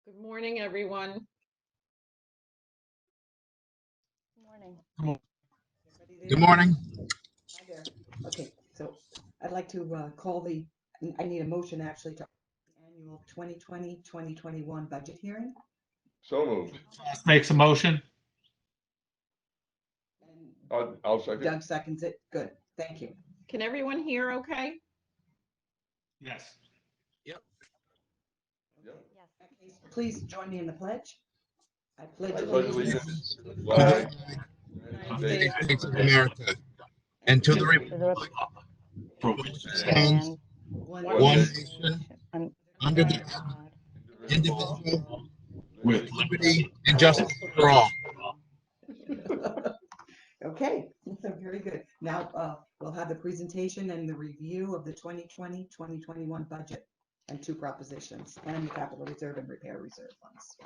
Good morning, everyone. Good morning. Good morning. Hi there. Okay, so I'd like to I need a motion actually to the annual 2020-2021 budget hearing. So moved. Makes a motion. And I'll second. Doug seconds it. Good, thank you. Can everyone hear okay? Yes. Yep. Yes. Okay, Please join me in the pledge. I pledge I pledge allegiance allegiance to the To flag the of the United States of States America and to the To the republic for which it stands, stand one One nation, un- under under God, God, indivisible, with liberty and justice for all. Okay, very good. Now we'll have the presentation and the review of the 2020-2021 budget and two propositions and the capital reserve and repair reserve funds.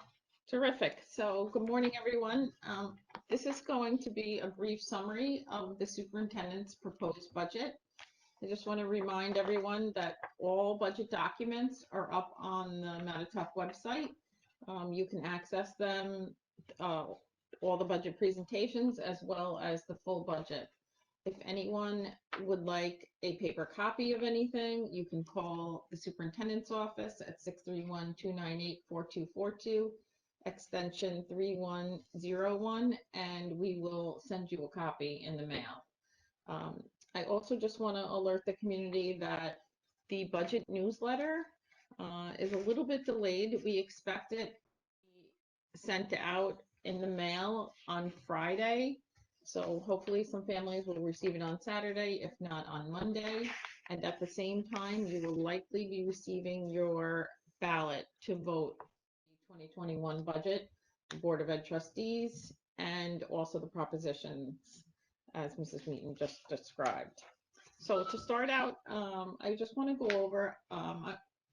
Terrific. So good morning, everyone. This is going to be a brief summary of the superintendent's proposed budget. I just want to remind everyone that all budget documents are up on the Matatuck website. You can access them, all the budget presentations, as well as the full budget. If anyone would like a paper copy of anything, you can call the superintendent's office at 631-298-4242, extension 3101, and we will send you a copy in the mail. I also just want to alert the community that the budget newsletter is a little bit delayed. We expect it to be sent out in the mail on Friday. So hopefully some families will receive it on Saturday, if not on Monday. And at the same time, you will likely be receiving your ballot to vote the 2021 budget, the Board of Ed Trustees, and also the propositions, as Mrs. Meaton just described. So to start out, I just want to go over,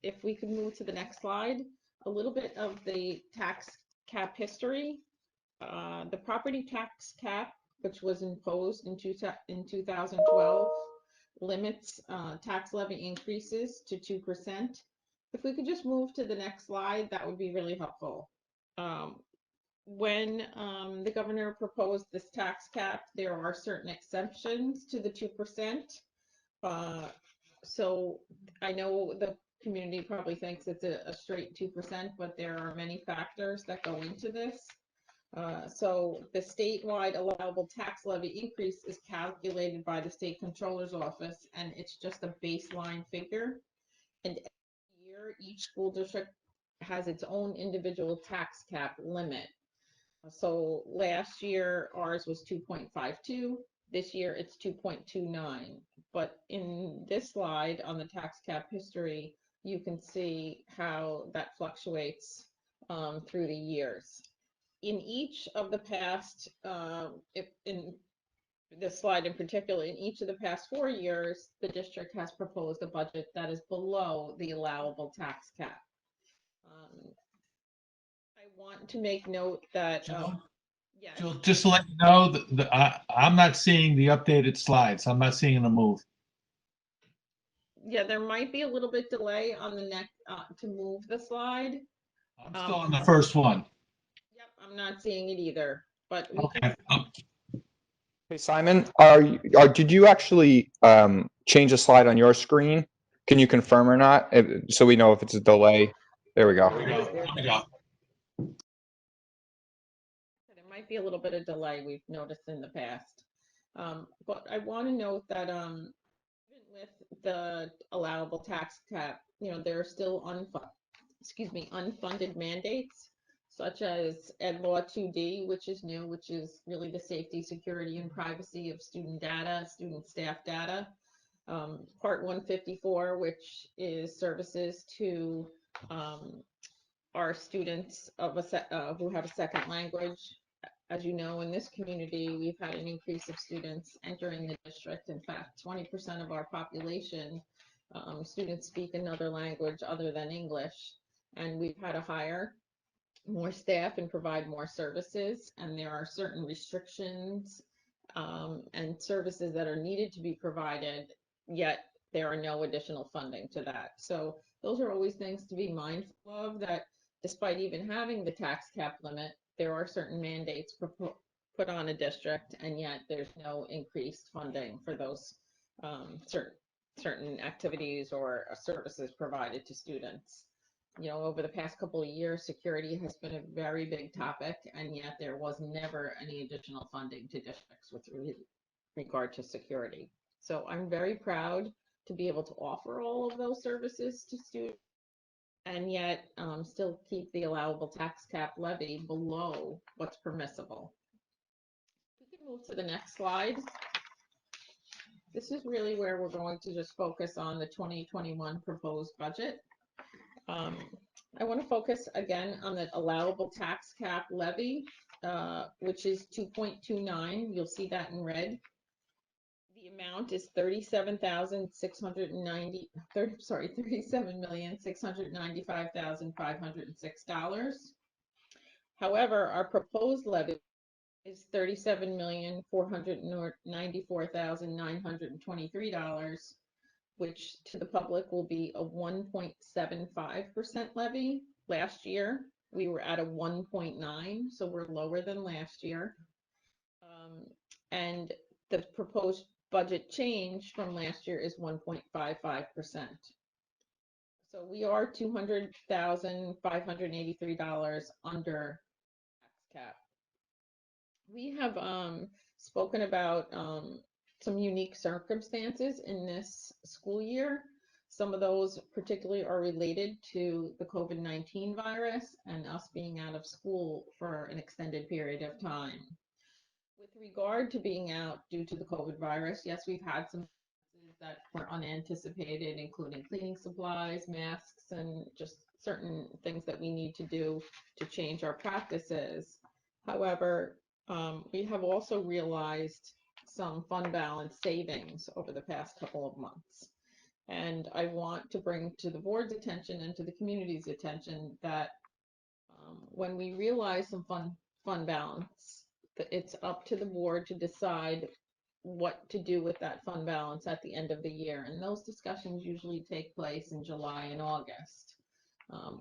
if we could move to the next slide, a little bit of the tax cap history. The property tax cap, which was imposed in 2012, limits tax levy increases to 2%. If we could just move to the next slide, that would be really helpful. When the governor proposed this tax cap, there are certain exceptions to the 2%. So I know the community probably thinks it's a straight 2%, but there are many factors that go into this. So the statewide allowable tax levy increase is calculated by the state controller's office, and it's just a baseline figure. And every year, each school district has its own individual tax cap limit. So last year, ours was 2.52. This year, it's 2.29. But in this slide on the tax cap history, you can see how that fluctuates through the years. In each of the past, in this slide in particular, in each of the past 4 years, the district has proposed a budget that is below the allowable tax cap. I want to make note that, yes. Jill, just to let you know, I'm not seeing the updated slides. I'm not seeing them move. Yeah, there might be a little bit delay on the next to move the slide. I'm still on the first one. Yep, I'm not seeing it either, but we Okay. Hey, Simon, did you actually change a slide on your screen? Can you confirm or not? So we know if it's a delay. There we go. There we go. There might be a little bit of delay we've noticed in the past. But I want to note that even with the allowable tax cap, there are still unfunded mandates, such as Ed Law 2D, which is new, which is really the safety, security, and privacy of student data, student staff data. Part 154, which is services to our students who have a second language. As you know, in this community, we've had an increase of students entering the district. In fact, 20% of our population students speak another language other than English, and we've had to hire more staff and provide more services, and there are certain restrictions and services that are needed to be provided, yet there are no additional funding to that. So those are always things to be mindful of, that despite even having the tax cap limit, there are certain mandates put on a district, and yet there's no increased funding for those certain activities or services provided to students. You know, over the past couple of years, security has been a very big topic, and yet there was never any additional funding to districts with regard to security. So I'm very proud to be able to offer all of those services to students, and yet still keep the allowable tax cap levy below what's permissible. We can move to the next slide. This is really where we're going to just focus on the 2021 proposed budget. I want to focus again on the allowable tax cap levy, which is 2.29. You'll see that in red. The amount is $37,695,506. However, our proposed levy is $37,494,923, which to the public will be a 1.75% levy. Last year, we were at a 1.9, so we're lower than last year. And the proposed budget change from last year is 1.55%. So we are $200,583 under tax cap. We have spoken about some unique circumstances in this school year. Some of those particularly are related to the COVID-19 virus and us being out of school for an extended period of time. With regard to being out due to the COVID virus, yes, we've had some that were unanticipated, including cleaning supplies, masks, and just certain things that we need to do to change our practices. However, we have also realized some fund balance savings over the past couple of months. And I want to bring to the board's attention and to the community's attention that when we realize some fund balance, it's up to the board to decide what to do with that fund balance at the end of the year. And those discussions usually take place in July and August.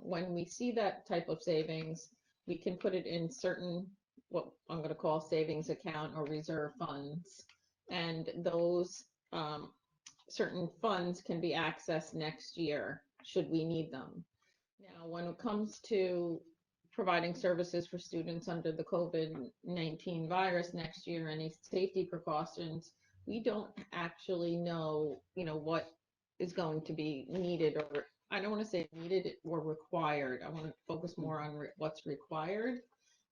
When we see that type of savings, we can put it in certain, what I'm going to call savings account or reserve funds. And those certain funds can be accessed next year should we need them. Now, when it comes to providing services for students under the COVID-19 virus next year, any safety precautions, we don't actually know, what is going to be needed, or I don't want to say needed or required. I want to focus more on what's required.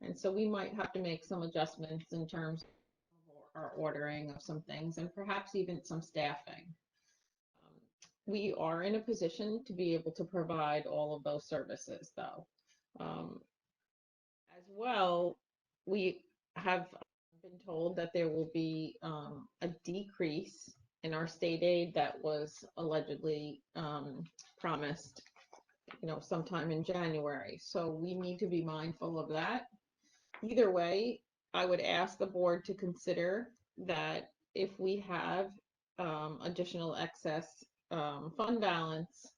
And so we might have to make some adjustments in terms of our ordering of some things and perhaps even some staffing. We are in a position to be able to provide all of those services, though. As well, we have been told that there will be a decrease in our state aid that was allegedly promised, sometime in January. So we need to be mindful of that. Either way, I would ask the board to consider that if we have additional excess fund balance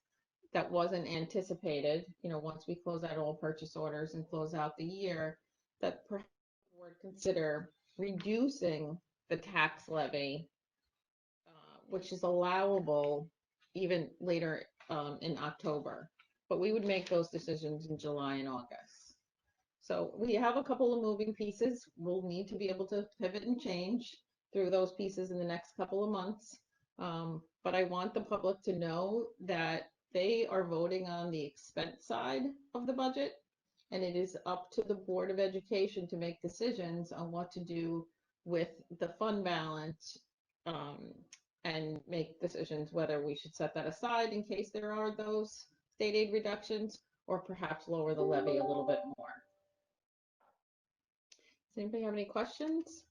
that wasn't anticipated, once we close out all purchase orders and close out the year, that perhaps the board consider reducing the tax levy, which is allowable even later in October. But we would make those decisions in July and August. So we have a couple of moving pieces. We'll need to be able to pivot and change through those pieces in the next couple of months. But I want the public to know that they are voting on the expense side of the budget, and it is up to the Board of Education to make decisions on what to do with the fund balance, and make decisions whether we should set that aside in case there are those state aid reductions, or perhaps lower the levy a little bit more. Does anybody have any questions?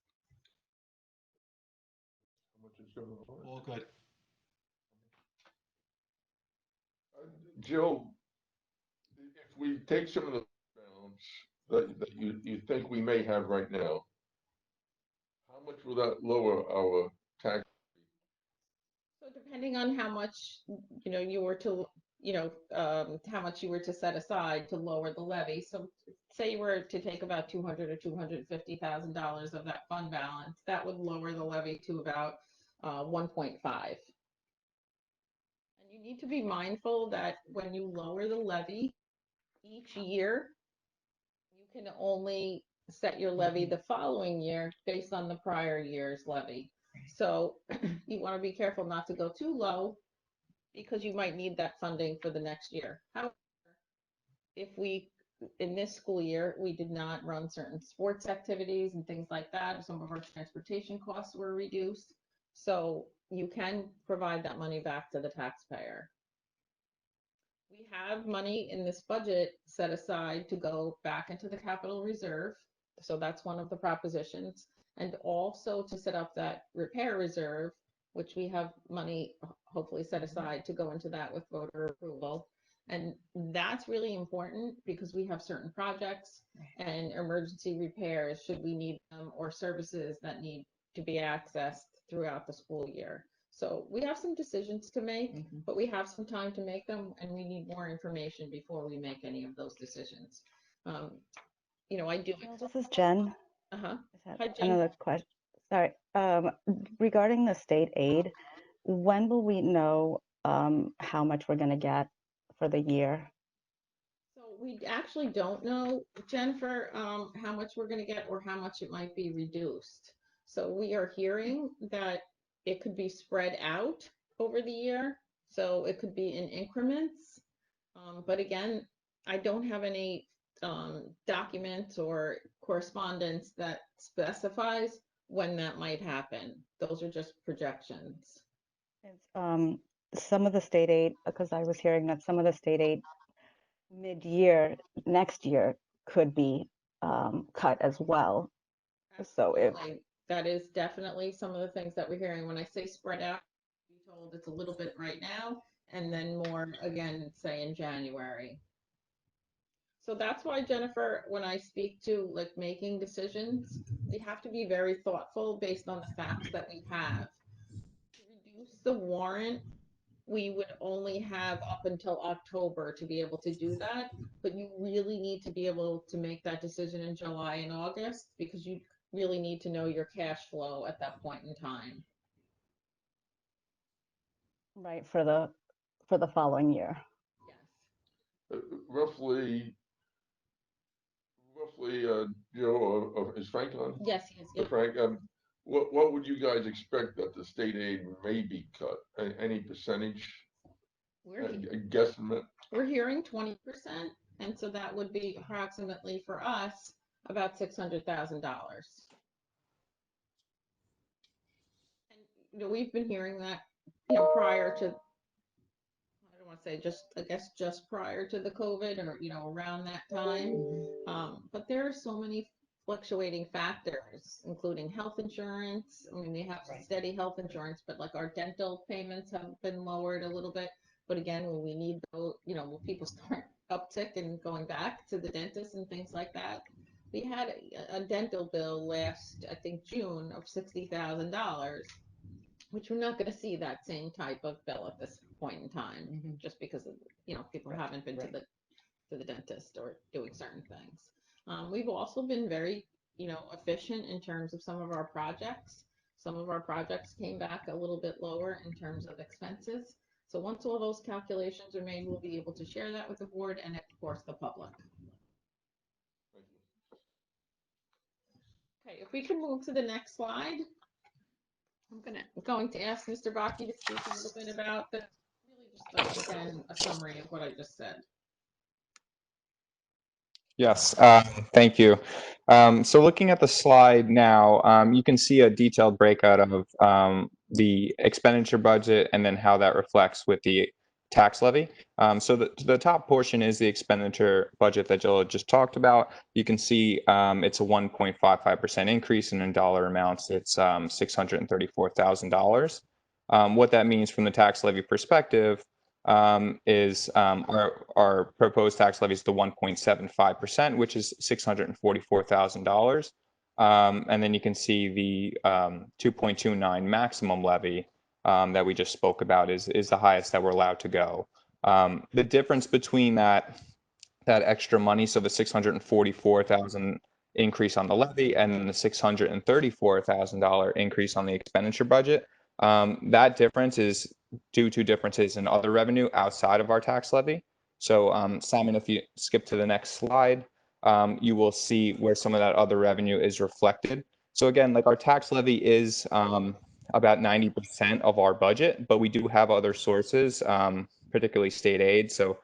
All good. Jill, if we take some of the balance that you think we may have right now, how much will that lower our tax? So depending on how much, you were to how much you were to set aside to lower the levy. So say you were to take about $200,000 or $250,000 of that fund balance, that would lower the levy to about 1.5. And you need to be mindful that when you lower the levy each year, you can only set your levy the following year based on the prior year's levy. So you want to be careful not to go too low, because you might need that funding for the next year. However, if in this school year, we did not run certain sports activities and things like that, some of our transportation costs were reduced. So you can provide that money back to the taxpayer. We have money in this budget set aside to go back into the capital reserve. So that's one of the propositions. And also to set up that repair reserve, which we have money hopefully set aside to go into that with voter approval. And that's really important because we have certain projects and emergency repairs should we need them, or services that need to be accessed throughout the school year. So we have some decisions to make, but we have some time to make them, and we need more information before we make any of those decisions. I do. This is Jen. Uh-huh. Hi, Jen. Another question. Sorry. Regarding the state aid, when will we know how much we're going to get for the year? So we actually don't know, Jennifer, how much we're going to get or how much it might be reduced. So we are hearing that it could be spread out over the year. So it could be in increments. But again, I don't have any documents or correspondence that specifies when that might happen. Those are just projections. Some of the state aid, because I was hearing that some of the state aid mid-year next year could be cut as well. Absolutely. So that is definitely some of the things that we're hearing. When I say spread out, I'm told it's a little bit right now, and then more again, say in January. So that's why, Jennifer, when I speak to like making decisions, we have to be very thoughtful based on the facts that we have. To reduce the warrant, we would only have up until October to be able to do that, but you really need to be able to make that decision in July and August, because you really need to know your cash flow at that point in time. Right, for the following year. Yes. Roughly, Joe, is Frank on? Yes, he is. So Frank, what would you guys expect that the state aid may be cut? Any percentage? A guesstimate? We're hearing 20%, and so that would be approximately for us about $600,000. And we've been hearing that prior to, I don't want to say just prior to the COVID, or around that time. But there are so many fluctuating factors, including health insurance. I mean, we have steady health insurance, but like our dental payments have been lowered a little bit. But again, when we need those, when people start uptick and going back to the dentist and things like that, we had a dental bill last, I think, June of $60,000, which we're not going to see that same type of bill at this point in time, just because of, people haven't been to the dentist or doing certain things. We've also been very, efficient in terms of some of our projects. Some of our projects came back a little bit lower in terms of expenses. So once all those calculations are made, we'll be able to share that with the board and, of course, the public. Thank you. Okay, if we can move to the next slide. I'm going to ask Mr. Bakke to speak a little bit about this. Really just, again, a summary of what I just said. Yes, thank you. So looking at the slide now, you can see a detailed breakout of the expenditure budget and then how that reflects with the tax levy. So the top portion is the expenditure budget that Jill just talked about. You can see it's a 1.55% increase, and in dollar amounts, it's $634,000. What that means from the tax levy perspective is our proposed tax levy is the 1.75%, which is $644,000. And then you can see the 2.29 maximum levy that we just spoke about is the highest that we're allowed to go. The difference between that extra money, so the 644,000 increase on the levy and then the $634,000 increase on the expenditure budget, that difference is due to differences in other revenue outside of our tax levy. So Simon, if you skip to the next slide, you will see where some of that other revenue is reflected. So again, like our tax levy is about 90% of our budget, but we do have other sources, particularly state aid. So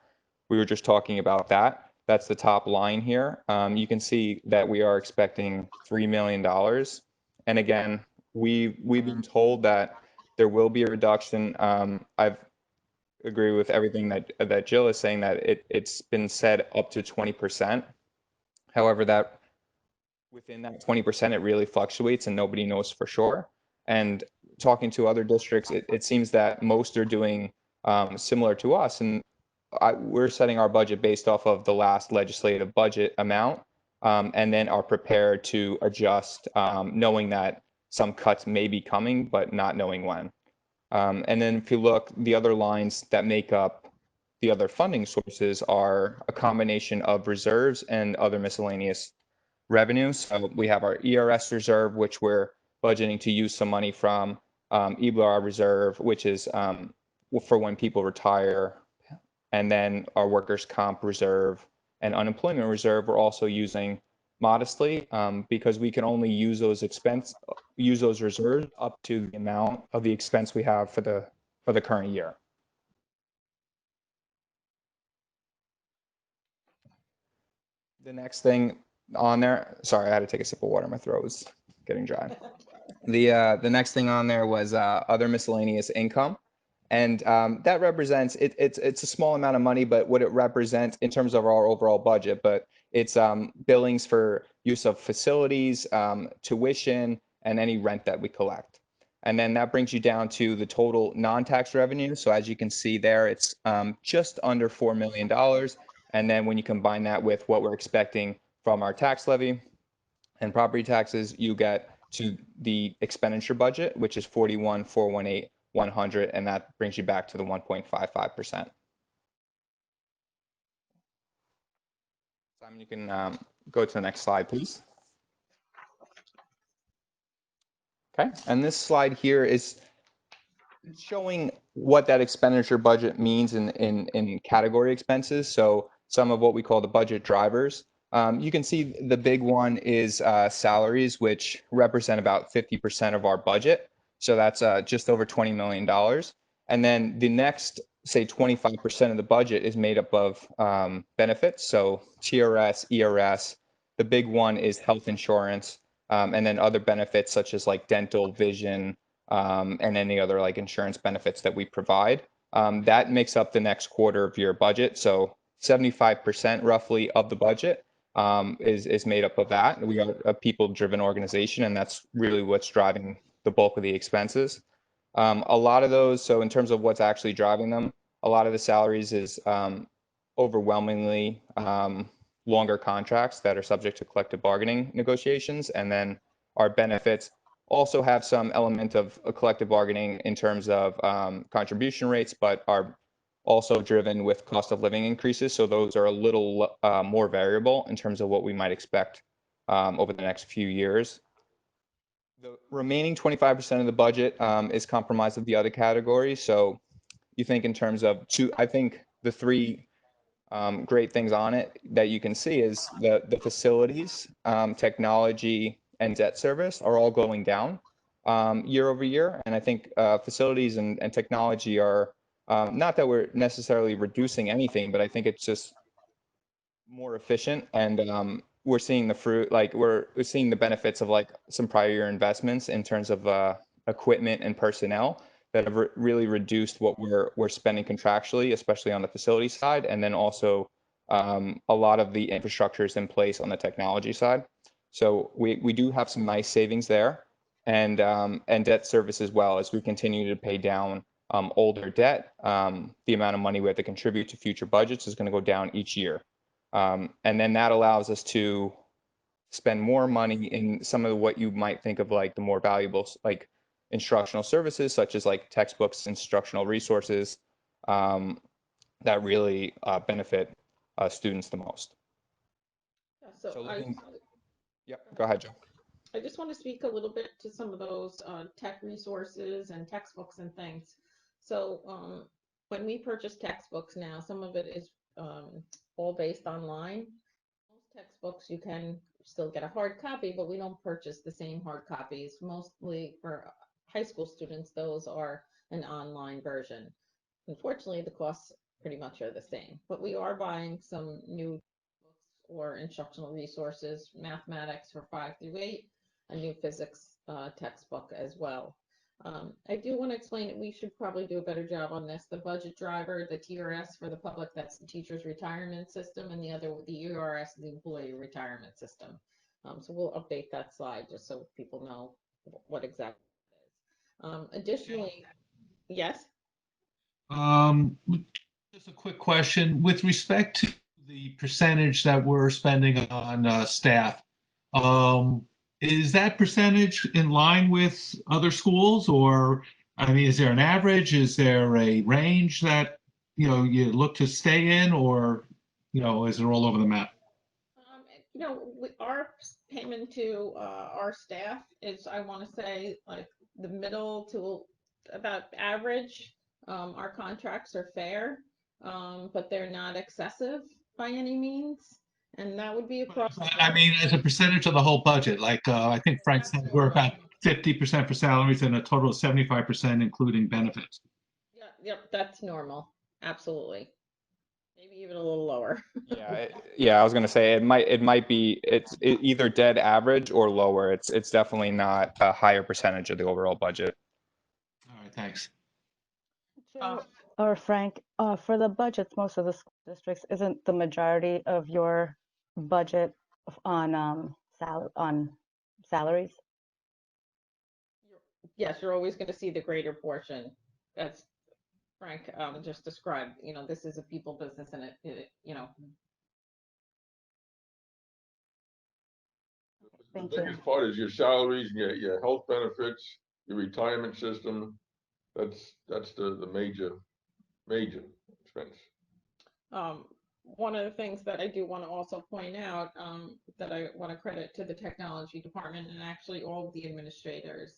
we were just talking about that. That's the top line here. You can see that we are expecting $3 million. And again, we've been told that there will be a reduction. I've agree with everything that Jill is saying, that it's been said up to 20%. However, that within that 20%, it really fluctuates and nobody knows for sure. And talking to other districts, it seems that most are doing similar to us. And we're setting our budget based off of the last legislative budget amount, and then are prepared to adjust, knowing that some cuts may be coming, but not knowing when. And then if you look, the other lines that make up the other funding sources are a combination of reserves and other miscellaneous revenues. So we have our ERS reserve, which we're budgeting to use some money from, EBLR reserve, which is for when people retire, and then our workers' comp reserve and unemployment reserve we're also using modestly, because we can only use those reserves up to the amount of the expense we have for the current year. The next thing on there, sorry, I had to take a sip of water. My throat was getting dry. The next thing on there was other miscellaneous income. And that represents, it's a small amount of money, but what it represents in terms of our overall budget, but it's billings for use of facilities, tuition, and any rent that we collect. And then that brings you down to the total non-tax revenue. So as you can see there, it's just under $4 million. And then when you combine that with what we're expecting from our tax levy and property taxes, you get to the expenditure budget, which is 41,418. 100, and that brings you back to the 1.55%. Simon, you can go to the next slide, please. Okay, and this slide here is showing what that expenditure budget means in category expenses. So some of what we call the budget drivers. You can see the big one is salaries, which represent about 50% of our budget. So that's just over $20 million. And then the next, say 25% of the budget is made up of benefits. So TRS, ERS, the big one is health insurance, and then other benefits such as like dental, vision, and any other like insurance benefits that we provide. That makes up the next quarter of your budget. So 75% roughly of the budget is made up of that. We are a people-driven organization, and that's really what's driving the bulk of the expenses. A lot of those, so in terms of what's actually driving them, a lot of the salaries is overwhelmingly longer contracts that are subject to collective bargaining negotiations. And then our benefits also have some element of a collective bargaining in terms of contribution rates, but are also driven with cost of living increases. So those are a little more variable in terms of what we might expect over the next few years. The remaining 25% of the budget is comprised of the other categories. So you think in terms of I think the three great things on it that you can see is the facilities, technology, and debt service are all going down year over year. And I think facilities and technology are not that we're necessarily reducing anything, but I think it's just more efficient, and we're seeing the fruit, like we're seeing the benefits of like some prior year investments in terms of equipment and personnel that have really reduced what we're spending contractually, especially on the facility side, and then also a lot of the infrastructure is in place on the technology side. So we do have some nice savings there, and debt service as well, as we continue to pay down older debt. The amount of money we have to contribute to future budgets is going to go down each year. And then that allows us to spend more money in some of what you might think of like the more valuable, like instructional services, such as like textbooks, instructional resources, that really benefit students the most. Yeah, so So I, Yep, go ahead, Joe. I just want to speak a little bit to some of those tech resources and textbooks and things. So when we purchase textbooks now, some of it is all based online. Most textbooks you can still get a hard copy, but we don't purchase the same hard copies. Mostly for high school students, those are an online version. Unfortunately, the costs pretty much are the same, but we are buying some new books or instructional resources, mathematics for 5 through 8, a new physics textbook as well. I do want to explain that we should probably do a better job on this. The budget driver, the TRS for the public, that's the teacher's retirement system, and the other, the ERS, the employee retirement system. So we'll update that slide just so people know what exactly it is. Additionally, yes? Just a quick question with respect to the percentage that we're spending on staff. Is that percentage in line with other schools, or I mean, is there an average? Is there a range that you look to stay in, or is it all over the map? Our payment to our staff is, I want to say, like the middle to about average. Our contracts are fair, but they're not excessive by any means. And that would be across the I board. mean, as a percentage of the whole budget, like I think Frank That's said, we're about normal. 50% for salaries and a total of 75% including benefits. Yep, that's normal. Absolutely. Maybe even a little lower. Yeah, I was gonna say it might be either dead average or lower. It's definitely not a higher percentage of the overall budget. All right, thanks. Joe or Frank, for the budgets, most of the school districts, isn't the majority of your budget on salaries? Yes, you're always going to see the greater portion. That's Frank just described. This is a people business, and The Thank you. biggest part is your salaries, and your health benefits, your retirement system. That's the major expense. One of the things that I do want to also point out that I want to credit to the technology department and actually all of the administrators.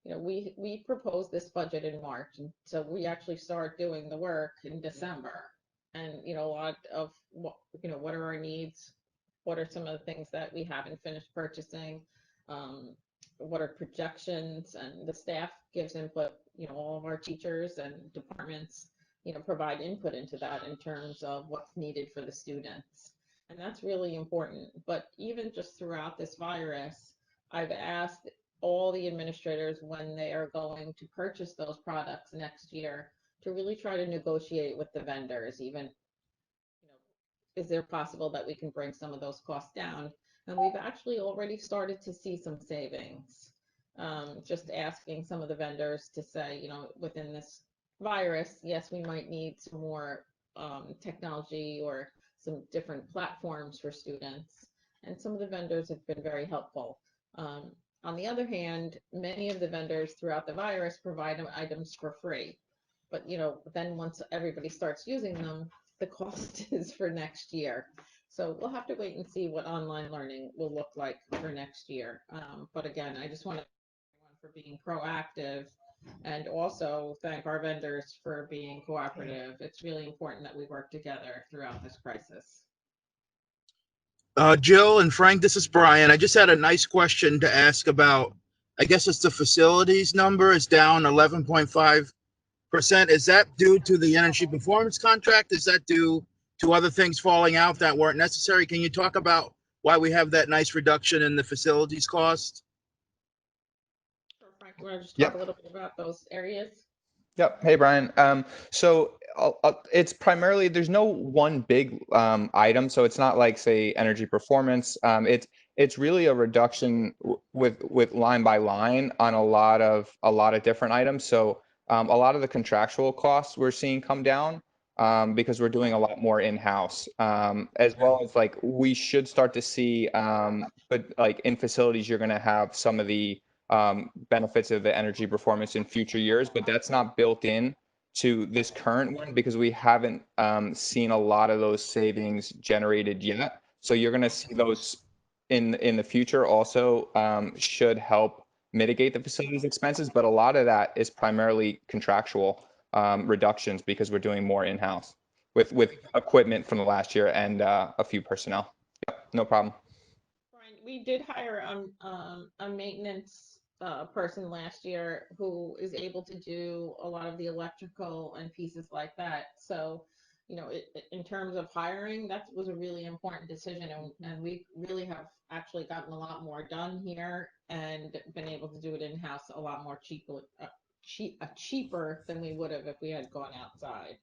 We proposed this budget in March, and so we actually start doing the work in December. And a lot of what are our needs? What are some of the things that we haven't finished purchasing? What are projections? And the staff gives input. All of our teachers and departments provide input into that in terms of what's needed for the students. And that's really important. But even just throughout this virus, I've asked all the administrators when they are going to purchase those products next year to really try to negotiate with the vendors. Even, is there possible that we can bring some of those costs down? And we've actually already started to see some savings. Just asking some of the vendors to say, within this virus, yes, we might need some more technology or some different platforms for students. And some of the vendors have been very helpful. On the other hand, many of the vendors throughout the virus provide items for free. But then once everybody starts using them, the cost is for next year. So we'll have to wait and see what online learning will look like for next year. But again, I just want to thank everyone for being proactive and also thank our vendors for being cooperative. It's really important that we work together throughout this crisis. Jill and Frank, this is Brian. I just had a nice question to ask about, I guess it's the facilities number is down 11.5%. Is that due to the energy performance contract? Is that due to other things falling out that weren't necessary? Can you talk about why we have that nice reduction in the facilities cost? Sure, Frank, you want to just Yep. talk a little bit about those areas? Yep. Hey, Brian. So it's primarily, there's no one big item. So it's not like, say, energy performance. It's really a reduction with line by line on a lot of different items. So a lot of the contractual costs we're seeing come down because we're doing a lot more in-house, as well as like we should start to see, but like in facilities, you're going to have some of the benefits of the energy performance in future years, but that's not built in to this current one because we haven't seen a lot of those savings generated yet. So you're going to see those in the future also should help mitigate the facilities expenses, but a lot of that is primarily contractual reductions because we're doing more in-house with equipment from the last year and a few personnel. Yep, no problem. Brian, we did hire a maintenance person last year who is able to do a lot of the electrical and pieces like that. So, you know, in terms of hiring, that was a really important decision, and we really have actually gotten a lot more done here and been able to do it in-house a lot more cheaper than we would have if we had gone outside.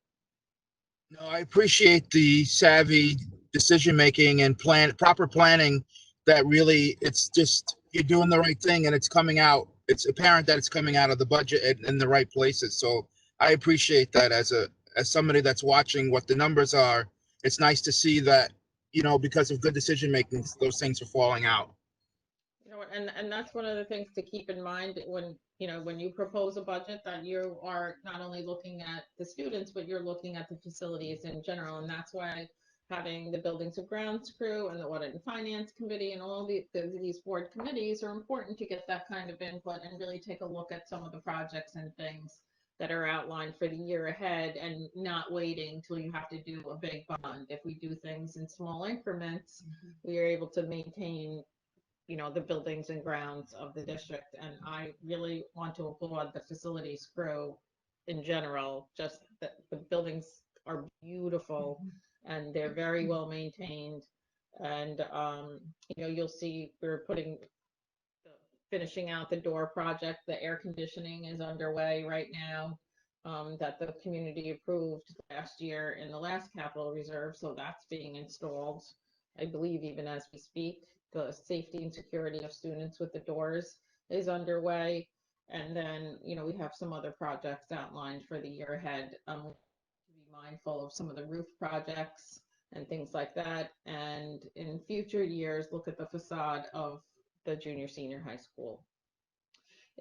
No, I appreciate the savvy decision making and proper planning that really it's just you're doing the right thing and it's coming out. It's apparent that it's coming out of the budget in the right places. So I appreciate that as somebody that's watching what the numbers are. It's nice to see that, you know, because of good decision making, those things are falling out. You know, and that's one of the things to keep in mind when, you know, when you propose a budget, that you are not only looking at the students, but you're looking at the facilities in general. And that's why having the buildings and grounds crew and the audit and finance committee and all these board committees are important to get that kind of input and really take a look at some of the projects and things that are outlined for the year ahead and not waiting till you have to do a big bond. If we do things in small increments, we are able to maintain, you know, the buildings and grounds of the district. And I really want to applaud the facilities crew in general. Just that the buildings are beautiful and they're very well maintained. And you know, you'll see we're finishing out the door project. The air conditioning is underway right now, that the community approved last year in the last capital reserve. So that's being installed, I believe, even as we speak. The safety and security of students with the doors is underway. And then, you know, we have some other projects outlined for the year ahead. To be mindful of some of the roof projects and things like that. And in future years, look at the facade of the junior senior high school.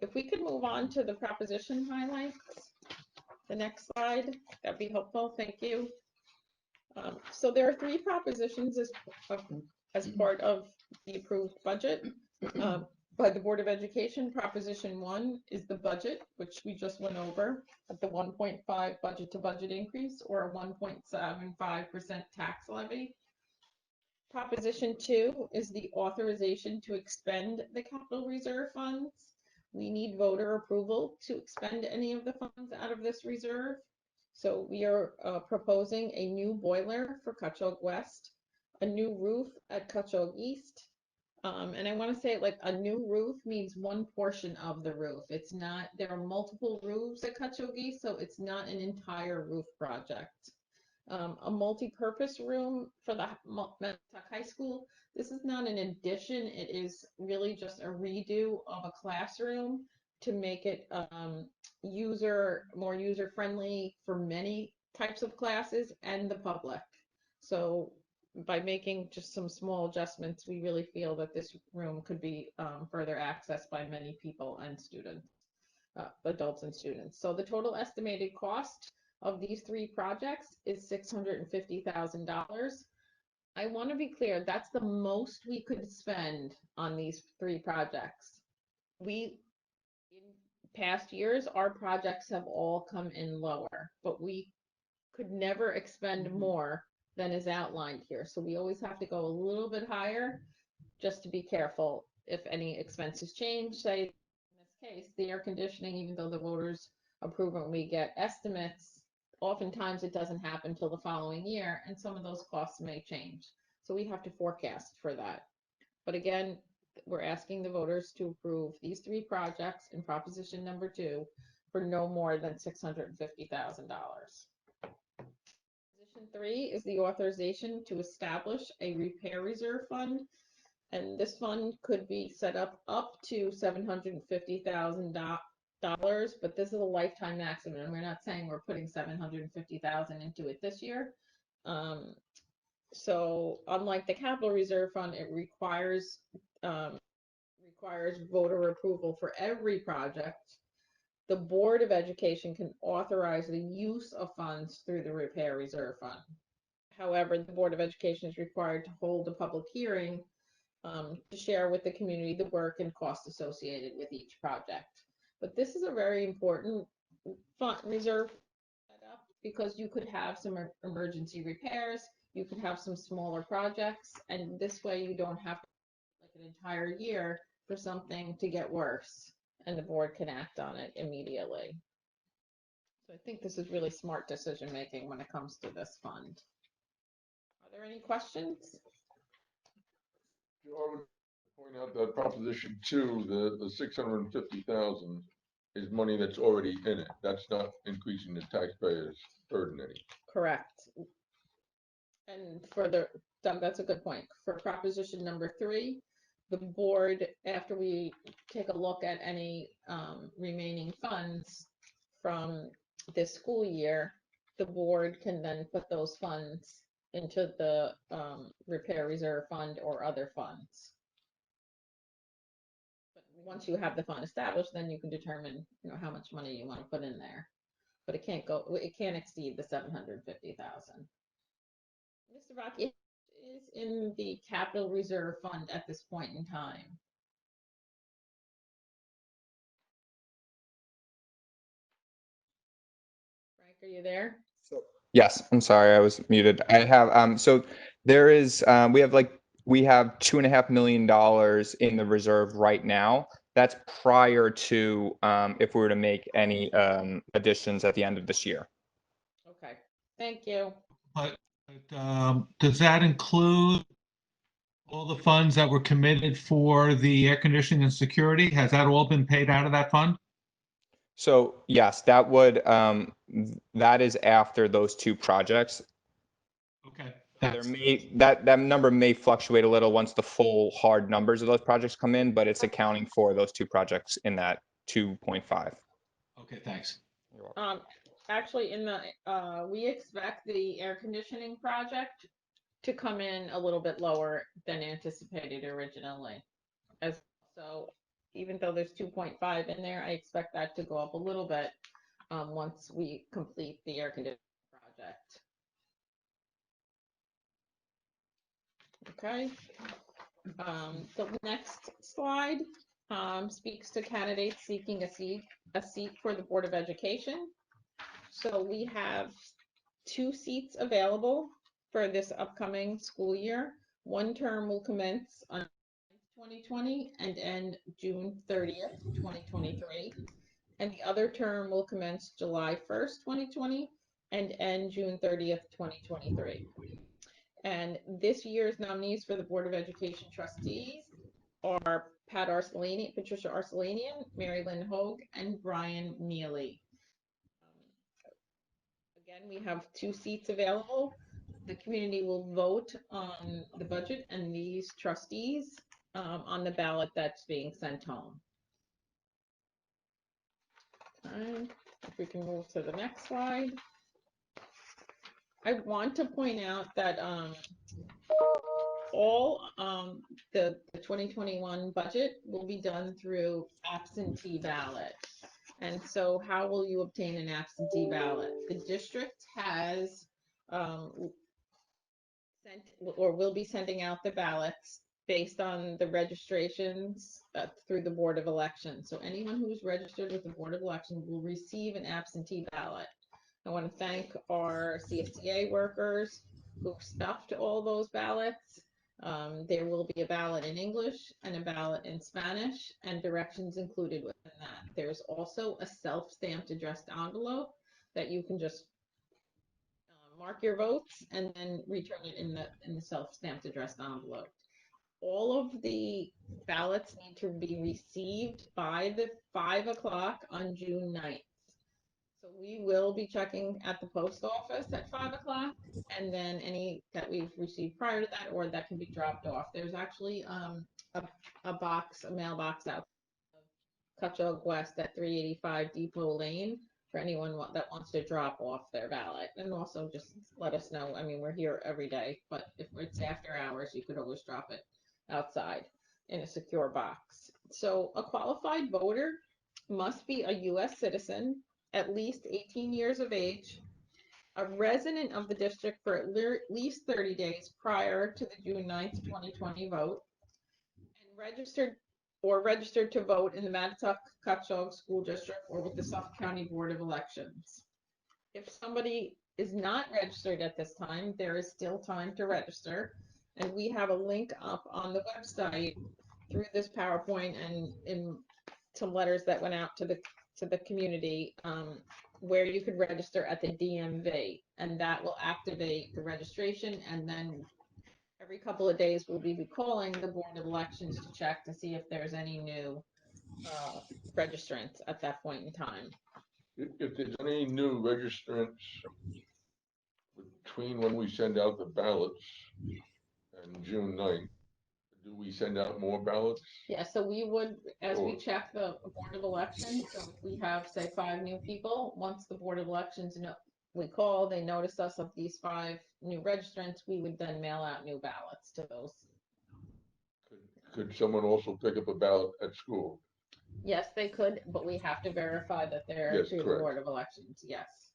If we could move on to the proposition highlights, the next slide, that'd be helpful. Thank you. So there are 3 propositions as part of the approved budget by the Board of Education. Proposition 1 is the budget, which we just went over, at the 1.5 budget to budget increase or a 1.75% tax levy. Proposition 2 is the authorization to expend the capital reserve funds. We need voter approval to expend any of the funds out of this reserve. So we are proposing a new boiler for Cutchogue West, a new roof at Cutchogue East. And I want to say, like, a new roof means one portion of the roof. It's not, there are multiple roofs at Cutchogue East, so it's not an entire roof project. A multi-purpose room for the Montauk High School. This is not an addition. It is really just a redo of a classroom to make it more user-friendly for many types of classes and the public. So by making just some small adjustments, we really feel that this room could be further accessed by many people and students, adults and students. So the total estimated cost of these 3 projects is $650,000. I want to be clear, that's the most we could spend on these 3 projects. In past years, our projects have all come in lower, but we could never expend more than is outlined here. So we always have to go a little bit higher just to be careful if any expenses change. Say, in this case, the air conditioning, even though the voters approve and we get estimates, oftentimes it doesn't happen until the following year, and some of those costs may change. So we have to forecast for that. But again, we're asking the voters to approve these 3 projects in proposition number 2 for no more than $650,000. Proposition 3 is the authorization to establish a repair reserve fund. And this fund could be set up to $750,000, but this is a lifetime maximum. And we're not saying we're putting $750,000 into it this year. So unlike the capital reserve fund, it requires voter approval for every project. the Board of Education can authorize the use of funds through the repair reserve fund. However, the Board of Education is required to hold a public hearing to share with the community the work and cost associated with each project. But this is a very important fund reserve setup because you could have some emergency repairs, you could have some smaller projects, and this way you don't have to like an entire year for something to get worse, and the board can act on it immediately. So I think this is really smart decision making when it comes to this fund. Are there any questions? I would point out that Proposition 2, the 650,000 is money that's already in it. That's not increasing the taxpayers' burden any. Correct. And for the, Doug, that's a good point. For proposition number 3, the board, after we take a look at any remaining funds from this school year, the board can then put those funds into the repair reserve fund or other funds. But once you have the fund established, then you can determine, you know, how much money you want to put in there. But it can't exceed the 750,000. Mr. Rocky, is in the capital reserve fund at this point in time? Frank, are you there? Yes, I'm sorry, I was muted. I have so there is we have $2.5 million in the reserve right now. That's prior to if we were to make any additions at the end of this year. Okay, thank you. But does that include all the funds that were committed for the air conditioning and security? Has that all been paid out of that fund? So yes, that would that is after those two projects. Okay. There may that number may fluctuate a little once the full hard numbers of those projects come in, but it's accounting for those two projects in that 2.5. Okay, thanks. You're welcome. Actually, in the we expect the air conditioning project to come in a little bit lower than anticipated originally. As so, even though there's 2.5 in there, I expect that to go up a little bit once we complete the air conditioning project. Okay. The next slide speaks to candidates seeking a seat for the Board of Education. So we have 2 seats available for this upcoming school year. One term will commence on 2020 and end June 30th, 2023. And the other term will commence July 1st, 2020 and end June 30th, 2023. And this year's nominees for the Board of Education Trustees are Patricia Arcelanian, Mary Lynn Hogue, and Brian Neely. Again, we have 2 seats available. The community will vote on the budget and these trustees on the ballot that's being sent home. Okay, if we can move to the next slide. I want to point out that all the 2021 budget will be done through absentee ballot. And so how will you obtain an absentee ballot? The district has sent or will be sending out the ballots based on the registrations through the Board of Elections. So anyone who is registered with the Board of Elections will receive an absentee ballot. I want to thank our CSTA workers who stuffed all those ballots. There will be a ballot in English and a ballot in Spanish and directions included within that. There's also a self-stamped addressed envelope that you can just mark your votes and then return it in the self-stamped addressed envelope. All of the ballots need to be received by the 5 o'clock on June 9th. So we will be checking at the post office at 5 o'clock, and then any that we've received prior to that or that can be dropped off. There's actually a mailbox out of Cutchogue West at 385 Depot Lane for anyone that wants to drop off their ballot. And also just let us know. I mean, we're here every day, but if it's after hours, you could always drop it outside in a secure box. So a qualified voter must be a U.S. citizen, at least 18 years of age, a resident of the district for at least 30 days prior to the June 9th, 2020 vote, and registered to vote in the Matatuck-Cutchogue School District or with the Suffolk County Board of Elections. If somebody is not registered at this time, there is still time to register. And we have a link up on the website through this PowerPoint and in some letters that went out to the community, where you could register at the DMV, and that will activate the registration. And then every couple of days, we'll be calling the Board of Elections to check to see if there's any new registrants at that point in time. If there's any new registrants between when we send out the ballots and June 9th, do we send out more ballots? Yeah, so we would, as we Sure. check the Board of Elections, so if we have, say, 5 new people, once the Board of Elections we call, they notice us of these 5 new registrants, we would then mail out new ballots to those. Could someone also pick up a ballot at school? Yes, they could, but we have to verify that they're Yes, through the correct. Board of Elections, yes.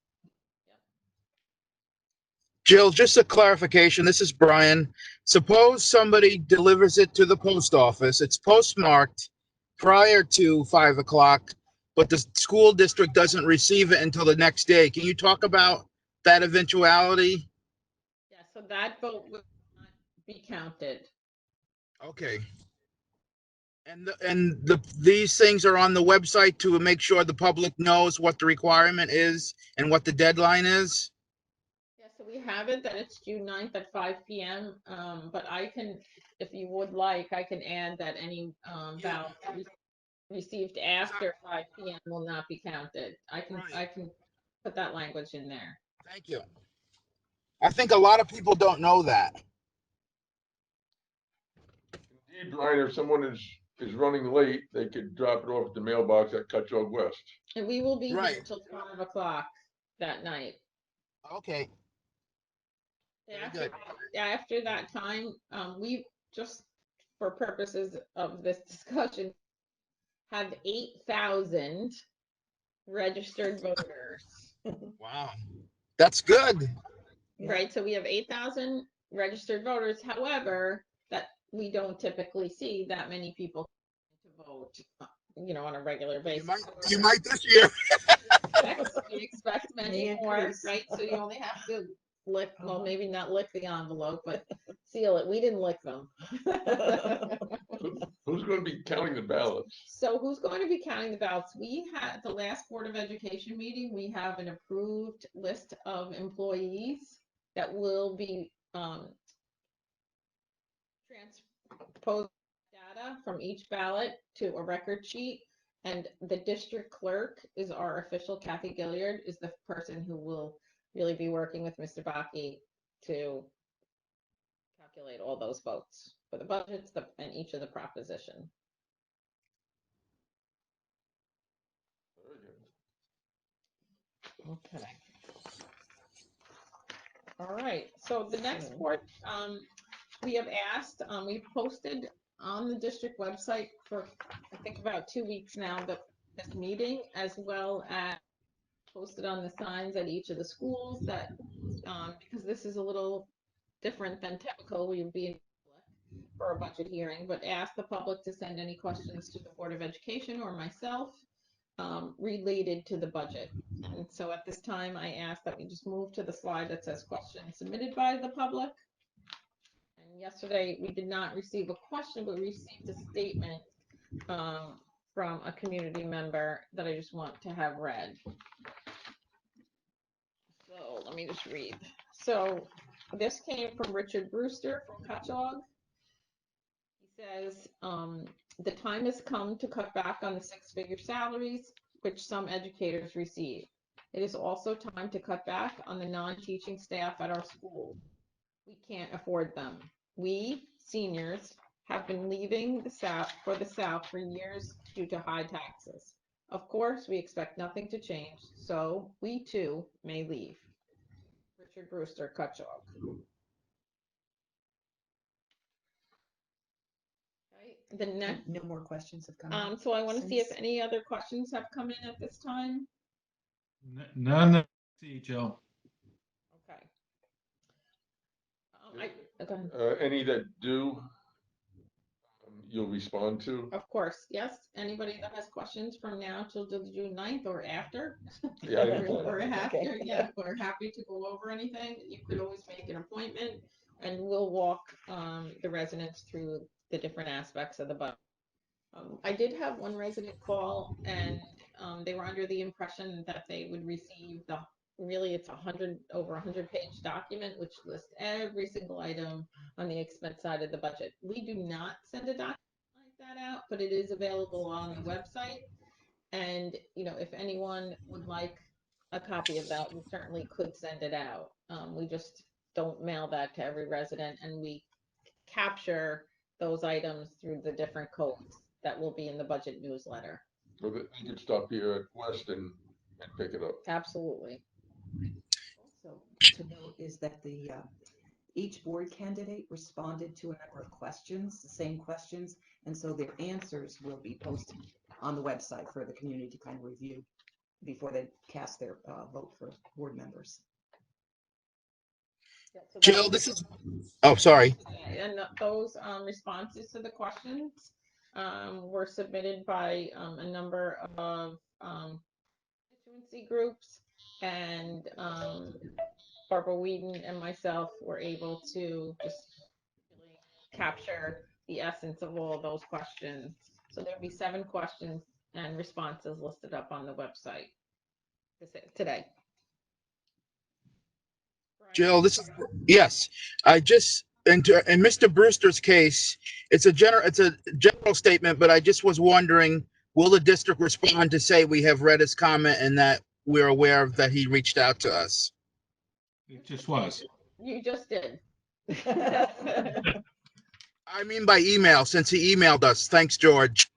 Jill, just a clarification. This is Brian. Suppose somebody delivers it to the post office. It's postmarked prior to 5 o'clock, but the school district doesn't receive it until the next day. Can you talk about that eventuality? Yeah, so that vote will not be counted. Okay. And these things are on the website to make sure the public knows what the requirement is and what the deadline is? Yeah, so we have it that it's June 9th at 5 p.m. But I can, if you would like, I can add that any ballots received after 5 p.m. will not be counted. I can put that language in there. Thank you. I think a lot of people don't know that. Indeed, Brian, if someone is running late, they could drop it off at the mailbox at Cutchogue West. And we will be here Right. till 5 o'clock that night. Okay. Very good. After that time, we just, for purposes of this discussion, have 8,000 registered voters. Wow. That's good. Right, so we have 8,000 registered voters. However, that we don't typically see that many people to vote, on a regular basis. You might this year. We expect many May more, increase. right? So you only have to lick, well, maybe not lick the envelope, but seal it. We didn't lick them. Who's going to be counting the ballots? So who's going to be counting the ballots? We had the last Board of Education meeting, we have an approved list of employees that will be transpose data from each ballot to a record sheet. And the district clerk is our official, Kathy Gilliard is the person who will really be working with Mr. Bakke to calculate all those votes for the budgets and each of the proposition. Okay. All right, so the next part, we have asked, we've posted on the district website for, I think, about 2 weeks now, this meeting, as well as posted on the signs at each of the schools that, because this is a little different than typical, we would be in public for a budget hearing, but ask the public to send any questions to the Board of Education or myself related to the budget. And so at this time, I ask that we just move to the slide that says questions submitted by the public. And yesterday, we did not receive a question, but we received a statement from a community member that I just want to have read. So let me just read. So this came from Richard Brewster from Cutchogue. He says, the time has come to cut back on the 6-figure salaries which some educators receive. It is also time to cut back on the non-teaching staff at our schools. We can't afford them. We, seniors, have been leaving the South for years due to high taxes. Of course, we expect nothing to change, so we too may leave. Richard Brewster, Cutchogue. Okay, The next, No more questions have come in. so I want to see if since- any other questions have come in at this time. None that I see, Joe. Okay. Go ahead. Any that do, you'll respond to? Of course, yes. Anybody that has questions from now till the June 9th or after? Yeah, I didn't plan Or on after, Okay. yeah, we're happy to go over anything. You could always make an appointment and we'll walk the residents through the different aspects of the budget. I did have one resident call and they were under the impression that they would receive really it's over 100-page document which lists every single item on the expense side of the budget. We do not send a document like that out, but it is available on the website. And if anyone would like a copy of that, we certainly could send it out. We just don't mail that to every resident, and we capture those items through the different codes that will be in the budget newsletter. So that you can stop here at West and pick it up. Absolutely. Also, to note is that each board candidate responded to a number of questions, the same questions, and so their answers will be posted on the website for the community to kind of review before they cast their vote for board members. Yeah, so Jill, this is, oh, sorry. and those responses to the questions were submitted by a number of constituency groups, and Barbara Whedon and myself were able to just really capture the essence of all of those questions. So there'll be 7 questions and responses listed up on the website today. Jill, this is, yes, I just, in Mr. Brewster's case, it's a general statement, but I just was wondering, will the district respond to say we have read his comment and that we're aware of that he reached out to us? It just was. You just did. I mean by email, since he emailed us. Thanks, George.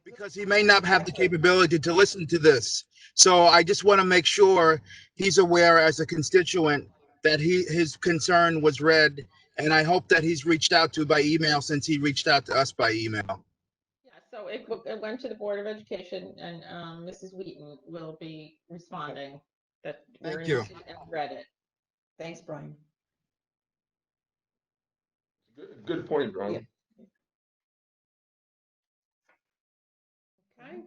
Because he may not have the capability to listen to this. So I just want to make sure he's aware as a constituent that his concern was read, and I hope that he's reached out to by email since he reached out to us by email. Yeah, so it went to the Board of Education, and Mrs. Wheaton will be responding that we're Thank in you. receipt and read it. Thanks, Brian. Good point, Brian. Yeah. Okay.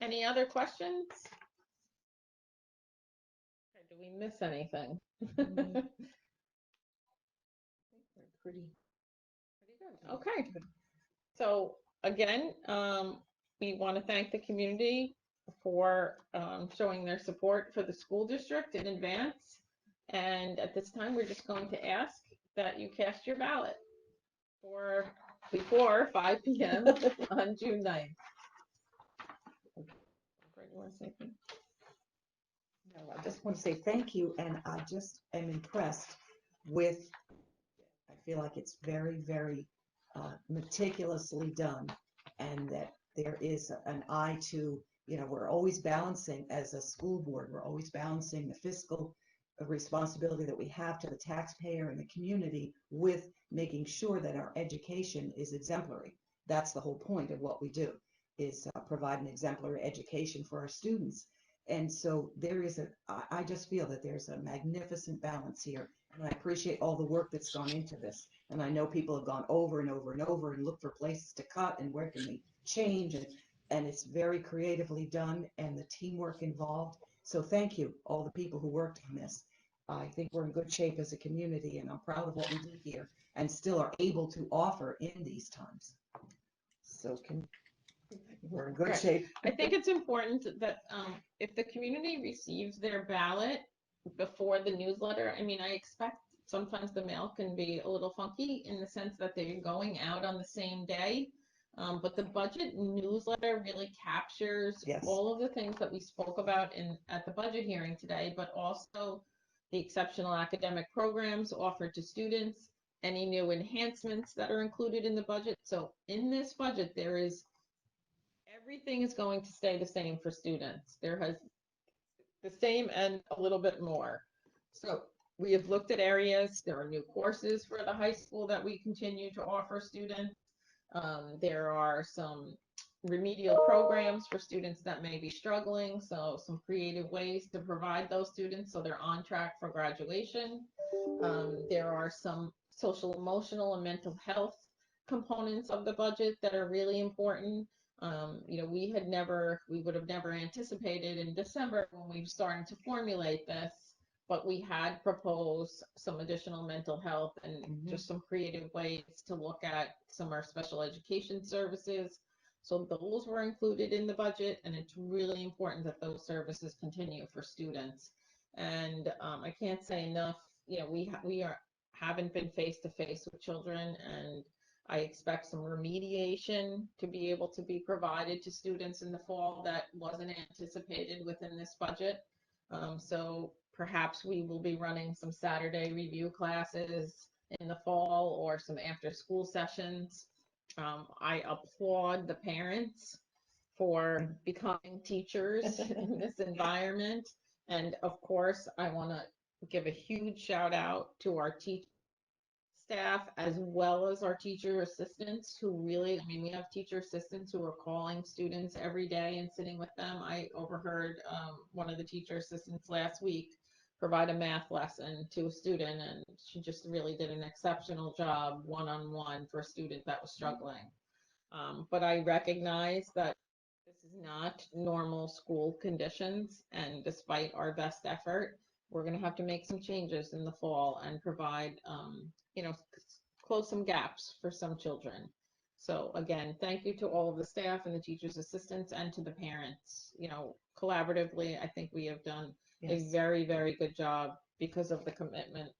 Any other questions? Okay, do we miss anything? Pretty good. Okay. So again, we want to thank the community for showing their support for the school district in advance. And at this time, we're just going to ask that you cast your ballot before 5 p.m. on June 9th. No, I just want to say thank you, and I just am impressed with, I feel like it's very, very meticulously done, and that there is an eye to, we're always balancing as a school board, we're always balancing the fiscal responsibility that we have to the taxpayer and the community with making sure that our education is exemplary. That's the whole point of what we do, is provide an exemplary education for our students. And so I just feel that there's a magnificent balance here, and I appreciate all the work that's gone into this. And I know people have gone over and over and over and looked for places to cut and where can we change, and it's very creatively done, and the teamwork involved. So thank you, all the people who worked on this. I think we're in good shape as a community, and I'm proud of what we did here and still are able to offer in these times. So we're in good Right. shape. I think it's important that if the community receives their ballot before the newsletter, I mean, I expect sometimes the mail can be a little funky in the sense that they're going out on the same day. But the budget newsletter really captures Yes. all of the things that we spoke about at the budget hearing today, but also the exceptional academic programs offered to students, any new enhancements that are included in the budget. So in this budget, everything is going to stay the same for students. There has the same and a little bit more. So We have looked at areas, there are new courses for the high school that we continue to offer students. There are some remedial programs for students that may be struggling, so some creative ways to provide those students so they're on track for graduation. There are some social, emotional, and mental health components of the budget that are really important. We would have never anticipated in December when we started to formulate this, but we had proposed some additional mental health and just some creative ways to look at some of our special education services. So those were included in the budget, and it's really important that those services continue for students. And I can't say enough, haven't been face to face with children, and I expect some remediation to be able to be provided to students in the fall that wasn't anticipated within this budget. So perhaps we will be running some Saturday review classes in the fall or some after school sessions. I applaud the parents for becoming teachers in this environment. And of course, I want to give a huge shout out to our teacher staff as well as our teacher assistants who really, we have teacher assistants who are calling students every day and sitting with them. I overheard one of the teacher assistants last week provide a math lesson to a student, and she just really did an exceptional job one-on-one for a student that was struggling. But I recognize that this is not normal school conditions, and despite our best effort, we're going to have to make some changes in the fall and provide, close some gaps for some children. So again, thank you to all of the staff and the teachers' assistants and to the parents. Collaboratively, I think we have done a very, very good job because of the commitment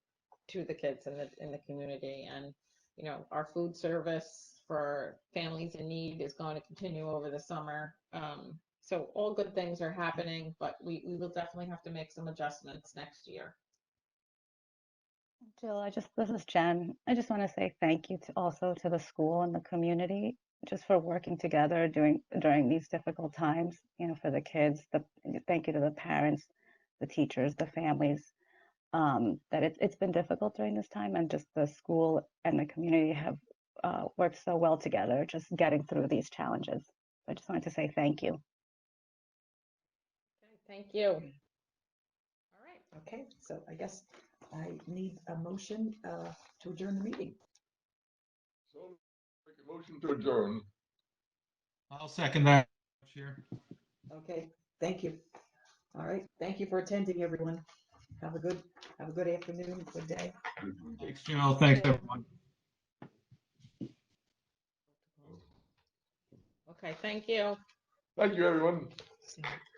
to the kids in the community. And our food service for families in need is going to continue over the summer. So all good things are happening, but we will definitely have to make some adjustments next year. Jill, this is Jen. I just want to say thank you also to the school and the community just for working together during these difficult times, for the kids. Thank you to the parents, the teachers, the families. That it's been difficult during this time, and just the school and the community have worked so well together, just getting through these challenges. I just wanted to say thank you. Okay, thank you. All right. Okay, so I guess I need a motion to adjourn the meeting. So make a motion to adjourn. I'll second that, Chair. Okay, thank you. All right, thank you for attending, everyone. Have a good afternoon, good day. Thanks, Jill. Thanks, everyone. Okay, thank you. Thank you, everyone. See you.